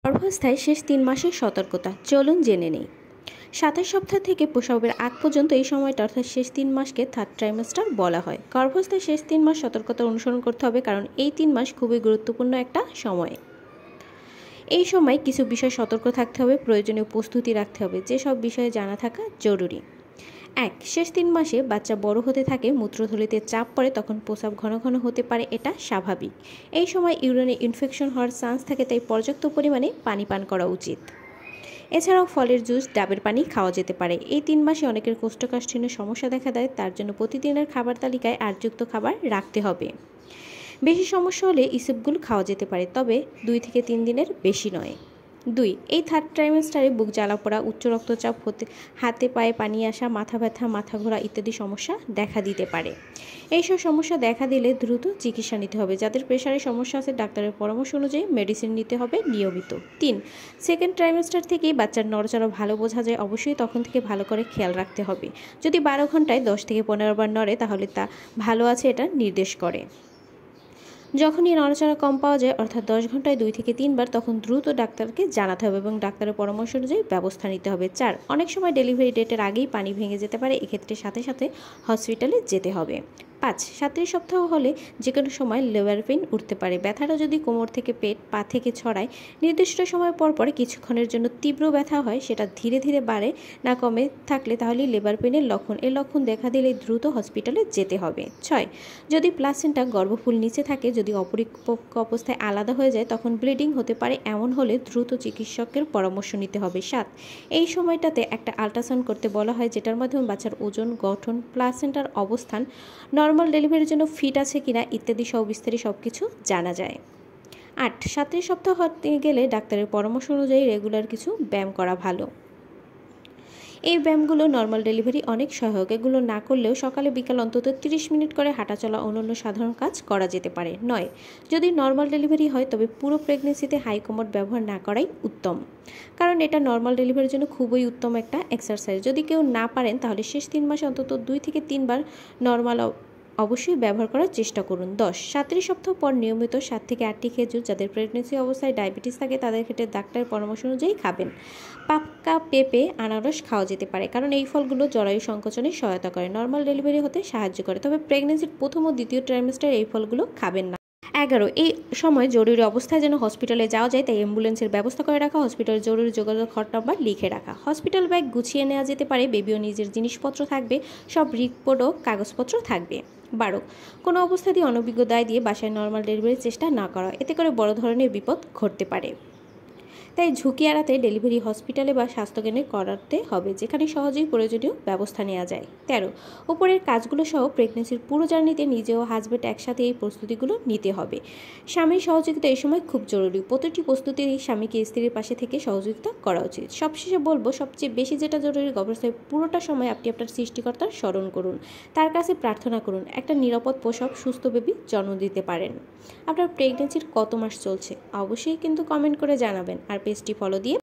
গর্ভাবস্থায় শেষ ৩ মাসের সতর্কতা চলুন জেনে নেই। ২৭ সপ্তাহ থেকে প্রসবের আগ পর্যন্ত এই সময়টা অর্থাৎ শেষ ৩ মাসকে থার্ড ট্রাইমেস্টার বলা হয়। গর্ভাবস্থায় শেষ ৩ মাস সতর্কতা অনুসরণ করতে হবে, কারণ এই ৩ মাস খুবই গুরুত্বপূর্ণ একটা সময়। এই সময় কিছু বিষয় সতর্ক থাকতে হবে, প্রয়োজনীয় প্রস্তুতি রাখতে হবে, যেসব বিষয়ে জানা থাকা জরুরি। ১. শেষ ৩ মাসে বাচ্চা বড় হতে থাকে, মূত্রথলিতে চাপ পড়ে, তখন প্রস্রাব ঘন ঘন হতে পারে, এটা স্বাভাবিক। এই সময় ইউরিনে ইনফেকশন হওয়ার চান্স থাকে, তাই পর্যাপ্ত পরিমাণে পানি পান করা উচিত। এছাড়াও ফলের জুস, ডাবের পানি খাওয়া যেতে পারে। এই 3 মাসে অনেকের কোষ্ঠকাঠিন্যের সমস্যা দেখা দেয়, তার জন্য প্রতিদিনের খাবার তালিকায় আঁশযুক্ত খাবার রাখতে হবে। বেশি সমস্যা হলে ইসবগুল খাওয়া যেতে পারে, তবে 2 থেকে 3 দিনের বেশি নয়। 2. এই থার্ড ট্রাইমেস্টারে বুক জ্বালা পোড়া, উচ্চ রক্তচাপ, হাতে পায়ে পানি আসা, মাথা ব্যথা, মাথা ঘোরা ইত্যাদি সমস্যা দেখা দিতে পারে। এইসব সমস্যা দেখা দিলে দ্রুত চিকিৎসা নিতে হবে। যাদের প্রেশারের সমস্যা আছে, ডাক্তারের পরামর্শ অনুযায়ী মেডিসিন নিতে হবে নিয়মিত। 3. সেকেন্ড ট্রাইমেস্টার থেকেই বাচ্চার নড়াচড়া ভালো বোঝা যায়, অবশ্যই তখন থেকে ভালো করে খেয়াল রাখতে হবে। যদি 12 ঘন্টায় 10 থেকে 15 বার নড়ে, তাহলে তা ভালো আছে এটা নির্দেশ করে। যখনই নড়াচড়া কম পাওয়া যায়, অর্থাৎ 10 ঘন্টায় 2 থেকে 3 বার, তখন দ্রুত ডাক্তারকে জানাতে হবে এবং ডাক্তারের পরামর্শ অনুযায়ী ব্যবস্থা নিতে হবে। 4. অনেক সময় ডেলিভারি ডেটের আগেই পানি ভেঙে যেতে পারে, এক্ষেত্রে সাথে সাথে হসপিটালে যেতে হবে। 5. 37 সপ্তাহ হলে যে কোনো সময় লেবার পেইন উঠতে পারে। ব্যথাটা যদি কোমর থেকে পেট, পা থেকে ছড়ায়, নির্দিষ্ট সময় পর পর কিছুক্ষণের জন্য তীব্র ব্যথা হয়, সেটা ধীরে ধীরে বাড়ে না কমে থাকলে, তাহলে লেবার পেইনের লক্ষণ। এই লক্ষণ দেখা দিলে দ্রুত হসপিটালে যেতে হবে। 6. যদি প্লাসেন্টা গর্ভফুল নিচে থাকে, যদি অপরিপক্ক অবস্থায় আলাদা হয়ে যায়, তখন ব্লিডিং হতে পারে, এমন হলে দ্রুত চিকিৎসকের পরামর্শ নিতে হবে। 7. এই সময়টাতে একটা আল্ট্রাসাউন্ড করতে বলা হয়, যেটার মাধ্যমে বাচ্চার ওজন, গঠন, প্লাসেন্টার অবস্থান, নর্মাল ডেলিভারির জন্য ফিট আছে কিনা ইত্যাদি বিস্তারিত সবকিছু জানা যায়। 8. 37 সপ্তাহ হতে গেলে ডাক্তারের পরামর্শ অনুযায়ী রেগুলার কিছু ব্যায়াম করা ভালো। এই ব্যায়ামগুলো নর্মাল ডেলিভারি অনেক সহায়ক। এগুলো না করলেও সকালে বিকাল অন্তত 30 মিনিট করে হাঁটাচলা, অন্যান্য সাধারণ কাজ করা যেতে পারে। 9. যদি নর্মাল ডেলিভারি হয়, তবে পুরো প্রেগনেন্সিতে হাই কমোড ব্যবহার না করাই উত্তম, কারণ এটা নর্মাল ডেলিভারির জন্য খুবই উত্তম একটা এক্সারসাইজ। যদি কেউ না পারেন, তাহলে শেষ 3 মাসে অন্তত 2 থেকে 3 বার নর্মাল অবশ্যই ব্যবহার করার চেষ্টা করুন। 10. 37 সপ্তাহ পর নিয়মিত 7 থেকে 8টি খেজুর, যাদের প্রেগনেন্সি অবস্থায় ডায়াবেটিস থাকে তাদের ক্ষেত্রে ডাক্তারের পরামর্শ অনুযায়ী খাবেন। পাকা পেঁপে, আনারস খাওয়া যেতে পারে, কারণ এই ফলগুলো জরায়ু সংকোচনে সহায়তা করে, নর্মাল ডেলিভারি হতে সাহায্য করে, তবে প্রেগনেন্সির প্রথম ও দ্বিতীয় ট্রাইমেস্টারে এই ফলগুলো খাবেন না। 11. এই সময় জরুরি অবস্থায় যেন হসপিটালে যাওয়া যায়, তাই অ্যাম্বুলেন্সের ব্যবস্থা করে রাখা, হসপিটালের জরুরি যোগাযোগ হট নাম্বার লিখে রাখা। হসপিটাল ব্যাগ গুছিয়ে নেওয়া যেতে পারে, বেবিও নিজের জিনিসপত্র থাকবে, সব রিপোর্ট ও কাগজপত্র থাকবে। 12. কোনো অবস্থাতেই অনভিজ্ঞ দায় দিয়ে বাসায় নর্মাল ডেলিভারির চেষ্টা না করা, এতে করে বড় ধরনের বিপদ ঘটতে পারে। তাই ঝুঁকি এড়াতে ডেলিভারি হসপিটালে বা স্বাস্থ্যকেন্দ্রে করাতে হবে, যেখানে সহজেই প্রয়োজনীয় ব্যবস্থা নেওয়া যায়। 13. উপরের কাজগুলো সহ প্রেগনেন্সির পুরো জার্নিতে নিজে ও হাজব্যান্ড একসাথে এই প্রস্তুতিগুলো নিতে হবে। স্বামীর সহযোগিতা এই সময় খুব জরুরি। প্রতিটি প্রস্তুতি স্বামীকে স্ত্রীর পাশে থেকে সহযোগিতা করা উচিত। সবশেষে বলবো, সবচেয়ে বেশি যেটা জরুরি, গর্ভাবস্থায় পুরোটা সময় আপনি আপনার সৃষ্টিকর্তার স্মরণ করুন, তার কাছে প্রার্থনা করুন একটা নিরাপদ প্রসব, সুস্থ বেবি জন্ম দিতে পারেন। আপনার প্রেগনেন্সির কত মাস চলছে অবশ্যই কিন্তু কমেন্ট করে জানাবেন, আর পেজটি ফলো দিয়ে